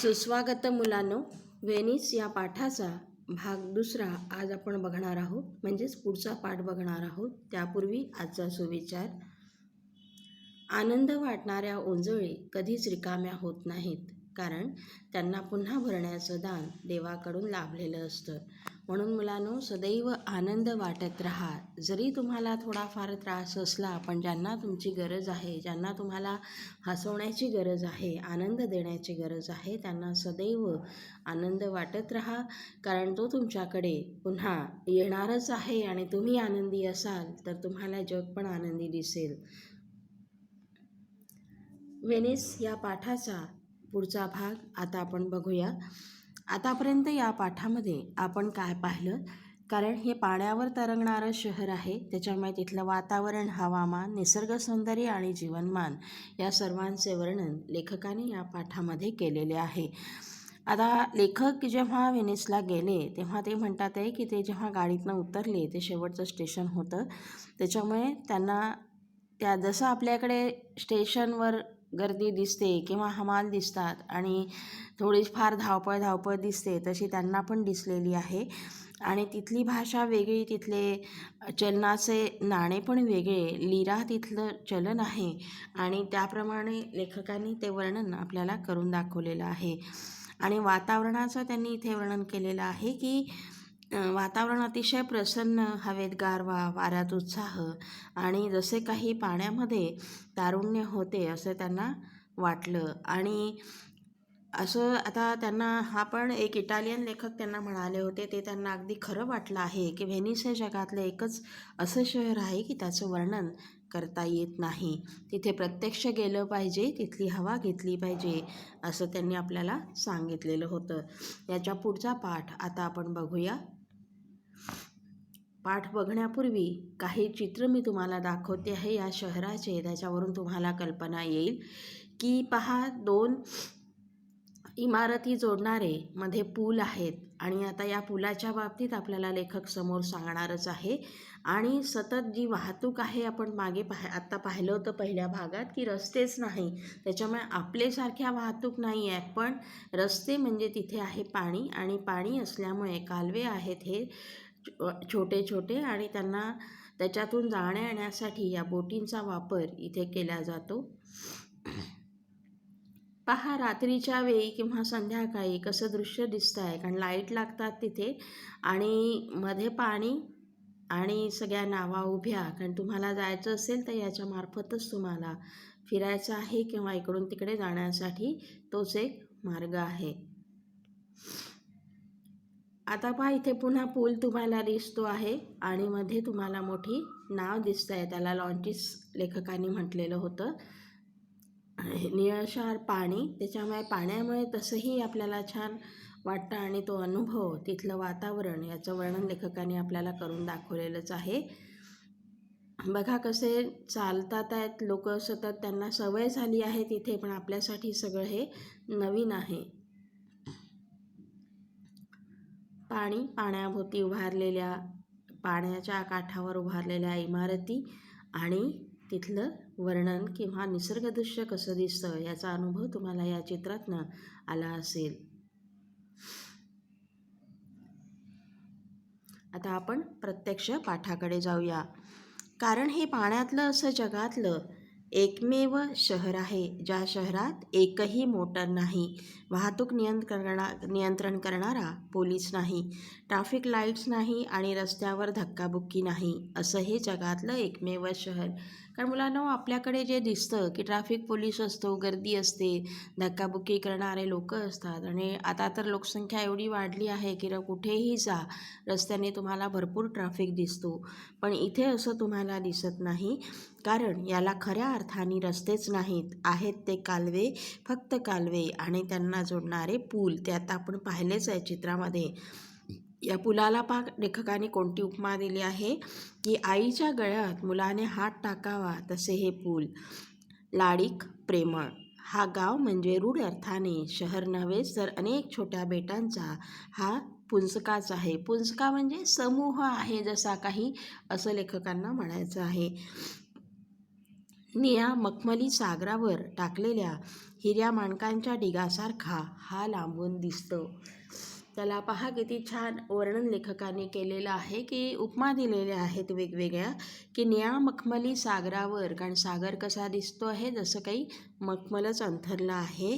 सुस्वागत मुलांनो. व्हेनिस या पाठाचा भाग दुसरा आज आपण बघणार आहोत, म्हणजेच पुढचा पाठ बघणार आहोत. त्यापूर्वी आजचा सुविचार: आनंद वाटणाऱ्या ओंजळी कधीच रिकाम्या होत नाहीत, कारण त्यांना पुन्हा भरण्याचं दान देवाकडून लाभलेलं असतं. म्हणून मुलांनो, सदैव आनंद वाटत राहा. जरी तुम्हाला थोडाफार त्रास असला, पण ज्यांना तुमची गरज आहे, ज्यांना तुम्हाला हसवण्याची गरज आहे, आनंद देण्याची गरज आहे, त्यांना सदैव आनंद वाटत राहा, कारण तो तुमच्याकडे पुन्हा येणारच आहे. आणि तुम्ही आनंदी असाल तर तुम्हाला जग पण आनंदी दिसेल. व्हेनिस या पाठाचा पुढचा भाग आता आपण बघूया. आतापर्यंत या पाठामध्ये आपण काय पाहिलं? कारण हे पाण्यावर तरंगणारं शहर आहे, त्याच्यामुळे तिथलं वातावरण, हवामान, निसर्ग सौंदर्य आणि जीवनमान या सर्वांचे वर्णन लेखकाने या पाठामध्ये केलेले आहे. आता लेखक जेव्हा व्हेनिसला गेले तेव्हा ते म्हणतात आहे की ते जेव्हा गाडीतनं उतरले ते शेवटचं स्टेशन होतं, त्याच्यामुळे त्यांना जसं आपल्याकडे स्टेशनवर गर्दी दिसते किंवा हमाल दिसतात आणि थोडीफार धावपळ दिसते, तशी त्यांना पण दिसलेली आहे. आणि तिथली भाषा वेगळी, तिथले चलनाचे नाणे पण वेगळे, लिरा तिथलं चलन आहे आणि त्याप्रमाणे लेखकांनी ते वर्णन आपल्याला करून दाखवलेलं आहे. आणि वातावरणाचं त्यांनी इथे वर्णन केलेलं आहे की वातावरण अतिशय प्रसन्न, हवेत गारवा, वाऱ्यात उत्साह आणि जसे काही पाण्यामध्ये तारुण्य होते असं त्यांना वाटलं. आणि असं आता त्यांना हा पण एक इटालियन लेखक त्यांना म्हणाले होते, ते त्यांना अगदी खरं वाटलं आहे की व्हेनिस हे जगातलं एकच असं शहर आहे की त्याचं वर्णन करता येत नाही. तिथे प्रत्यक्ष गेलं पाहिजे, तिथली हवा घेतली पाहिजे असं त्यांनी आपल्याला सांगितलेलं होतं. याच्या पुढचा पाठ आता आपण बघूया. पाठ बघण्यापूर्वी काही चित्र मी तुम्हाला दाखवते आहे या शहराचे, त्याच्यावरून तुम्हाला कल्पना येईल की पहा, दोन इमारती जोडणारे मध्ये पूल आहेत आणि आता या पुलाच्या बाबतीत आपल्याला लेखक समोर सांगणारच आहे. आणि सतत जी वाहतूक आहे, आपण मागे आत्ता पाहिलं होतं पहिल्या भागात की रस्तेच नाही, त्याच्यामुळे आपल्यासारख्या वाहतूक नाही आहे, पण रस्ते म्हणजे तिथे आहे पाणी, आणि पाणी असल्यामुळे कालवे आहेत हे छोटे छोटे, आणि त्यांना त्याच्यातून जाण्या येण्यासाठी या बोटींचा वापर इथे केला जातो. पहा, रात्रीच्या वेळी किंवा संध्याकाळी कसं दृश्य दिसतं आहे, कारण लाईट लागतात तिथे आणि मध्ये पाणी आणि सगळ्या नावा उभ्या. कारण तुम्हाला जायचं असेल तर याच्या मार्फतच तुम्हाला फिरायचं आहे किंवा इकडून तिकडे जाण्यासाठी तोच एक मार्ग आहे. आता पहा, इथे पुन्हा पूल तुम्हाला दिसतो आहे आणि मध्ये तुम्हाला मोठी नाव दिसत आहे, त्याला लॉन्चिस लेखकांनी म्हटलेलं होतं. निळशार पाणी, त्याच्यामुळे पाण्यामुळे तसंही आपल्याला छान वाटतं आणि तो अनुभव, तिथलं वातावरण याचं वर्णन लेखकाने आपल्याला करून दाखवलेलंच आहे. बघा कसे चालतात आहेत लोक, सतत त्यांना सवय झाली आहे तिथे, पण आपल्यासाठी सगळं हे नवीन आहे. पाणी, पाण्याभोवती उभारलेल्या, पाण्याच्या काठावर उभारलेल्या इमारती आणि तिथलं वर्णन किंवा निसर्गदृश्य कसं दिसतं याचा अनुभव तुम्हाला या चित्रातनं आला असेल. आता आपण प्रत्यक्ष पाठाकडे जाऊया. कारण हे पाण्यातलं असं जगातलं एकमेव शहर आहे ज्या शहरात एकही मोटर नाही, वाहतूक नियंत्रण करणारा पोलीस नाही, ट्रॅफिक लाईट्स नाही आणि रस्त्यावर धक्काबुक्की नाही, असं हे जगातलं एकमेव शहर. कारण मुलांनो, आपल्याकडे जे दिसतं की ट्रॅफिक पोलीस असतो, गर्दी असते, धक्काबुक्की करणारे लोक असतात, आणि आता तर लोकसंख्या एवढी वाढली आहे की कुठेही जा रस्त्याने तुम्हाला भरपूर ट्रॅफिक दिसतो, पण इथे असं तुम्हाला दिसत नाही. कारण याला खऱ्या अर्थाने रस्तेच नाहीत, आहेत ते कालवे, फक्त कालवे आणि त्यांना जोडणारे पूल. ते आता आपण पाहिलेच आहे चित्रामध्ये. या पुलाला लेखकाने कोणती उपमा दिली आहे की आईच्या गळ्यात मुलाने हात टाकावा तसे हे पूल. लाडीक, प्रेमळ हा गाव म्हणजे रूढ अर्थाने शहर नव्हेच, तर अनेक छोट्या बेटांचा हा पुंजकाच आहे. पुंजका म्हणजे समूह आहे जसा काही, असं लेखकांना म्हणायचं आहे. निळ्या मखमली सागरावर टाकलेल्या हिऱ्या माणकांच्या ढिगासारखा हा लांबून दिसतो. त्याला पहा किती छान वर्णन लेखकाने केलेलं आहे, की उपमा दिलेल्या आहेत वेगवेगळ्या, की निळ्या मखमली सागरावर, कारण सागर कसा दिसतो आहे, जसं काही मखमलच अंथरला आहे,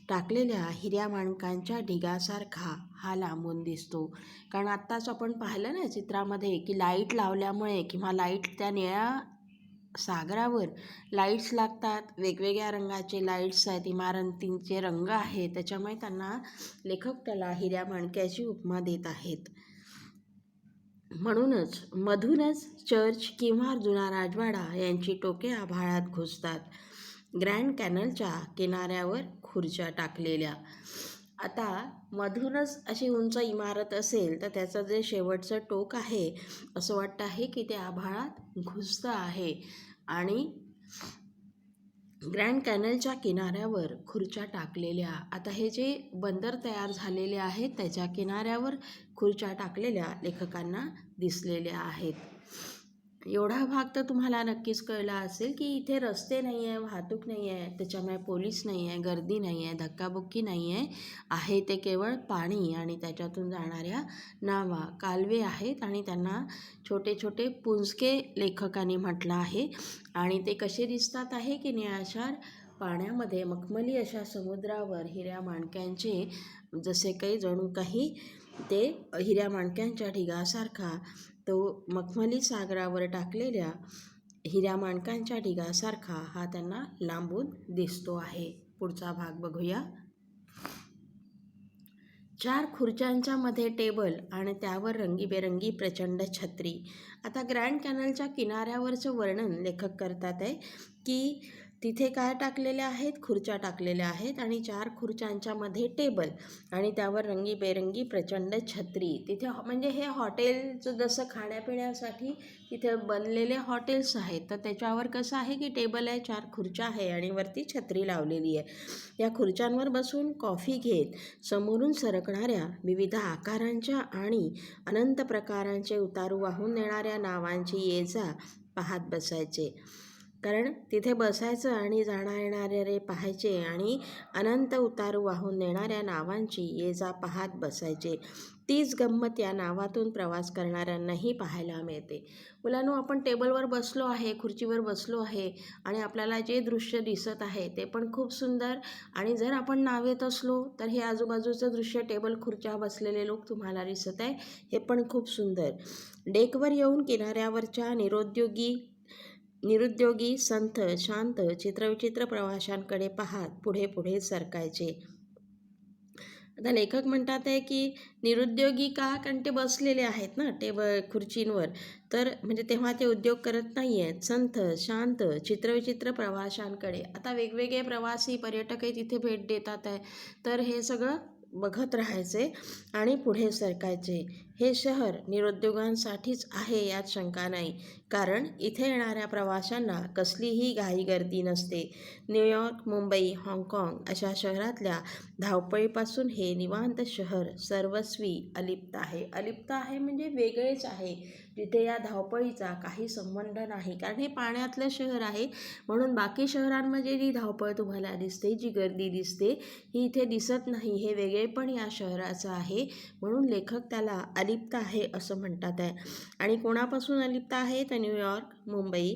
टाकलेल्या हिऱ्या माणकांच्या ढिगासारखा हा लांबून दिसतो. कारण आत्ताच आपण पाहिलं ना चित्रामध्ये, की लाईट लावल्यामुळे किंवा लाईट त्या निळ्या सागरावर लाईट्स लागतात, वेगवेगळ्या रंगाचे लाईट्स आहेत, इमारतींचे रंग आहेत, त्याच्यामुळे लेखक त्याला हिऱ्या माणक्याची उपमा देत आहेत. मधूनच चर्च किंवा जुना राजवाडा यांची टोके आभाळात घुसतात. ग्रँड कॅनलच्या किनाऱ्यावर खुर्च्या टाकलेल्या. आता मधूनच अशी उंच इमारत असेल तर त्याचं जे शेवटचं टोक आहे, असं वाटतं आहे की ते आभाळात घुसतं आहे. आणि ग्रँड कॅनलच्या किनाऱ्यावर खुर्च्या टाकलेल्या. आता हे जे बंदर तयार झालेले आहेत त्याच्या किनाऱ्यावर खुर्च्या टाकलेल्या लेखकांना दिसलेल्या आहेत. एवढा भाग तर तुम्हाला नक्कीच कळला असेल, की इथे रस्ते नाही आहे, वाहतूक नाही आहे, त्याच्यामुळे पोलीस नाही आहे, गर्दी नाही आहे, धक्काबुक्की नाही आहे ते केवळ पाणी आणि त्याच्यातून जाणाऱ्या नावा, कालवे आहेत आणि त्यांना छोटे छोटे पुंजके लेखकाने म्हटलं आहे. आणि ते कसे दिसतात आहे, की निळाशार पाण्यामध्ये मखमली अशा समुद्रावर हिऱ्या माणक्यांचे जसे काही जणू काही ते हिऱ्या माणक्यांच्या ढिगासारखा तो मखमली सागरावर टाकलेल्या हिऱ्या माणकांच्या ढिगासारखा हा त्यांना लांबून दिसतो आहे. पुढचा भाग बघूया. 4 खुर्च्यांच्या मध्ये टेबल आणि त्यावर रंगीबेरंगी प्रचंड छत्री. आता ग्रँड कॅनलच्या किनाऱ्यावरचं वर्णन लेखक करतात आहे, की तिथे काय टाकलेल्या आहेत, खुर्च्या टाकलेल्या आहेत आणि 4 खुर्च्यांच्या मध्ये टेबल आणि त्यावर रंगीबेरंगी प्रचंड छत्री. तिथे म्हणजे हे हॉटेलचं जसं खाण्यापिण्यासाठी तिथे बनलेले हॉटेल्स आहेत, तर त्याच्यावर कसं आहे की टेबल आहे, 4 खुर्च्या आहे आणि वरती छत्री लावलेली आहे. या खुर्च्यांवर बसून कॉफी घेत समोरून सरकणाऱ्या विविध आकारांच्या आणि अनंत प्रकारांचे उतारू वाहून नेणाऱ्या नावांची ये-जा पाहत बसायचे. कारण तिथे बसायचं आणि जाणा येणारे पाहायचे आणि अनंत उतारू वाहून नेणाऱ्या नावांची ये-जा पाहत बसायचे. तीच गंमत या नावातून प्रवास करणाऱ्यांनाही पाहायला मिळते. मुलांनो, आपण टेबलवर बसलो आहे, खुर्चीवर बसलो आहे आणि आपल्याला जे दृश्य दिसत आहे ते पण खूप सुंदर. आणि जर आपण नावेत असलो तर हे आजूबाजूचं दृश्य, टेबल खुर्च्या बसलेले लोक तुम्हाला दिसत आहे, हे पण खूप सुंदर. डेकवर येऊन किनाऱ्यावरच्या निरुद्योगी संथ शांत चित्रविचित्र प्रवाशांकडे पाहत पुढे पुढे सरकायचे. आता लेखक म्हणतात आहे की निरुद्योगी का, कारण ते बसलेले आहेत ना टेबल खुर्चींवर, तर म्हणजे तेव्हा ते उद्योग करत नाही आहेत. संथ शांत चित्रविचित्र प्रवाशांकडे, आता वेगवेगळे प्रवासी पर्यटकही तिथे भेट देतात आहे, तर हे सगळं बघत राहायचे आणि पुढे सरकायचे. हे शहर निरुद्योगांसाठीच आहे यात शंका नाही, कारण इथे येणाऱ्या प्रवाशांना कसलीही घाईगर्दी नसते. न्यूयॉर्क, मुंबई, हाँगकाँग अशा शहरातल्या धावपळीपासून हे निवांत शहर सर्वस्वी अलिप्त आहे. अलिप्त आहे म्हणजे वेगळेच आहे, जिथे या धावपळीचा काही संबंध नाही. कारण हे पाण्यातलं शहर आहे, म्हणून बाकी शहरांमध्ये जी धावपळ तुम्हाला दिसते, जी गर्दी दिसते, ही इथे दिसत नाही. हे वेगळेपण या शहराचं आहे, म्हणून लेखक त्याला अलिप्त आहे असं म्हणतात आहे. आणि कोणापासून अलिप्त आहे, तर न्यूयॉर्क, मुंबई,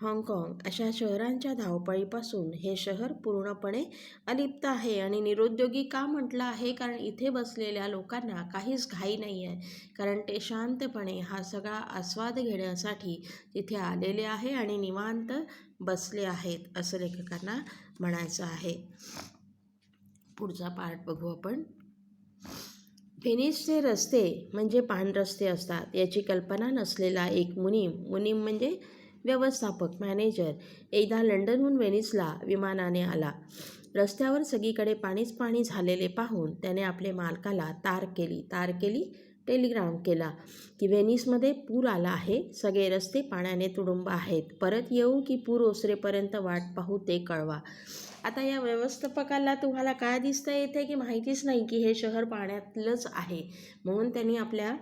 हाँगकाँग अशा शहरांच्या धावपळीपासून हे शहर पूर्णपणे अलिप्त आहे. आणि निरुद्योगी का म्हटलं आहे, कारण इथे बसलेल्या लोकांना काहीच घाई नाही आहे, कारण ते शांतपणे हा सगळा आस्वाद घेण्यासाठी तिथे आलेले आहे आणि निवांत बसले आहेत असं लेखकांना म्हणायचं आहे. पुढचा पार्ट बघू आपण. व्हेनिसचे रस्ते म्हणजे पाणरस्ते असतात याची कल्पना नसलेला एक मुनीम म्हणजे व्यवस्थापक, मॅनेजर, एकदा लंडनहून व्हेनिसला विमानाने आला. रस्त्यावर सगळीकडे पाणीच पाणी झालेले पाहून त्याने आपल्या मालकाला तार केली टेलिग्राम केला की व्हेनिसमध्ये पूर आला आहे, सगळे रस्ते पाण्याने तुडुंब आहेत, परत येऊ की पूर ओसरेपर्यंत वाट पाहू ते कळवा. आता या व्यवस्थापकाला तुम्हाला काय दिसतं येते की माहितीच नाही की हे शहर पाण्यातलंच आहे, म्हणून त्यांनी आपल्या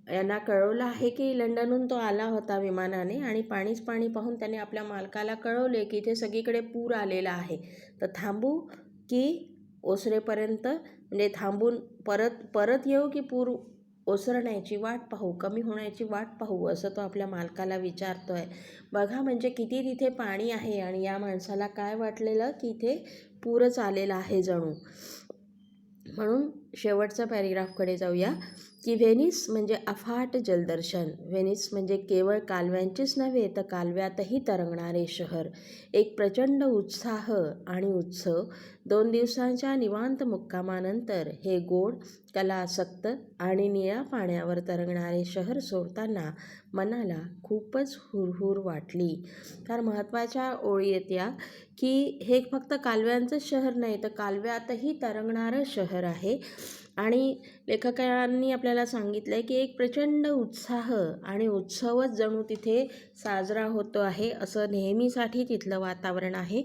यांना कळवलं आहे की लंडनहून तो आला होता विमानाने आणि पाणीच पाणी पाहून त्याने आपल्या मालकाला कळवले की इथे सगळीकडे पूर आलेला आहे, तर थांबू की ओसरेपर्यंत, म्हणजे थांबून परत येऊ की पूर ओसरण्याची वाट पाहू, कमी होण्याची वाट पाहू, असं तो आपल्या मालकाला विचारतो आहे. बघा म्हणजे किती तिथे पाणी आहे आणि या माणसाला काय वाटलेलं की इथे पूरच आलेला आहे जणू. म्हणून शेवटच्या पॅरेग्राफकडे जाऊया की व्हेनिस म्हणजे अफाट जलदर्शन. व्हेनिस म्हणजे केवळ कालव्यांचीच नव्हे तर कालव्यातही तरंगणारे शहर. एक प्रचंड उत्साह आणि उत्सव. 2 दिवसांच्या निवांत मुक्कामानंतर हे गोड, कलासक्त आणि निळ्या पाण्यावर तरंगणारे शहर सोडताना मनाला खूपच हुरहुर वाटली. तर महत्त्वाच्या ओळी येत्या की हे फक्त कालव्यांचं शहर नाही तर कालव्यातही तरंगणारं शहर आहे. आणि लेखकांनी आपल्याला सांगितलं आहे की एक प्रचंड उत्साह आणि उत्सवच जणू तिथे साजरा होतो आहे, असं नेहमीसाठी तिथलं वातावरण आहे.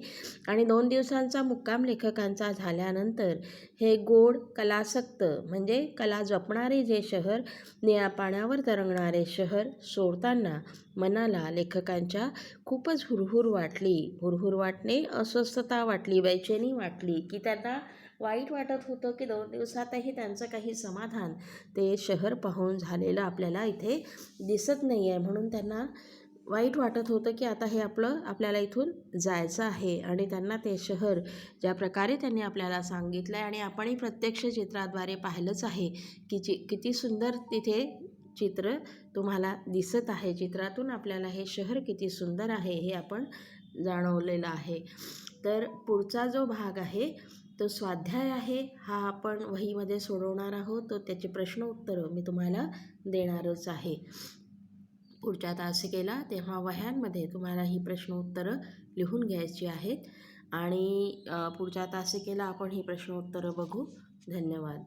आणि 2 दिवसांचा मुक्काम लेखकांचा झाल्यानंतर हे गोड, कलासक्त म्हणजे कला जपणारे जे शहर, निळ्या पाण्यावर तरंगणारे शहर सोडताना मनाला लेखकांच्या खूपच हुरहुर वाटली. हुरहुर वाटणे, अस्वस्थता वाटली, बेचैनी वाटली की त्यांना वाईट वाटत होतं की 2 दिवसातही त्यांचं काही समाधान ते शहर पाहून झालेलं आपल्याला इथे दिसत नाही आहे. म्हणून त्यांना वाईट वाटत होतं की आता हे आपल्याला इथून जायचं आहे. आणि त्यांना ते शहर ज्या प्रकारे त्यांनी आपल्याला सांगितलं आहे आणि आपणही प्रत्यक्ष चित्राद्वारे पाहिलंच आहे की किती सुंदर तिथे चित्र तुम्हाला दिसत आहे. चित्रातून आपल्याला हे शहर किती सुंदर आहे हे आपण जाणवलेलं आहे. तर पुढचा जो भाग आहे तो स्वाध्याय आहे, हा आपण वहीमध्ये सोडवणार आहोत. तो त्याचे प्रश्न उत्तरं मी तुम्हाला देणारच आहे पुढच्या तासिकेला. तेव्हा वह्यांमध्ये तुम्हाला ही प्रश्न उत्तरं लिहून घ्यायची आहेत आणि पुढच्या तासिकेला आपण ही प्रश्न उत्तरं बघू. धन्यवाद.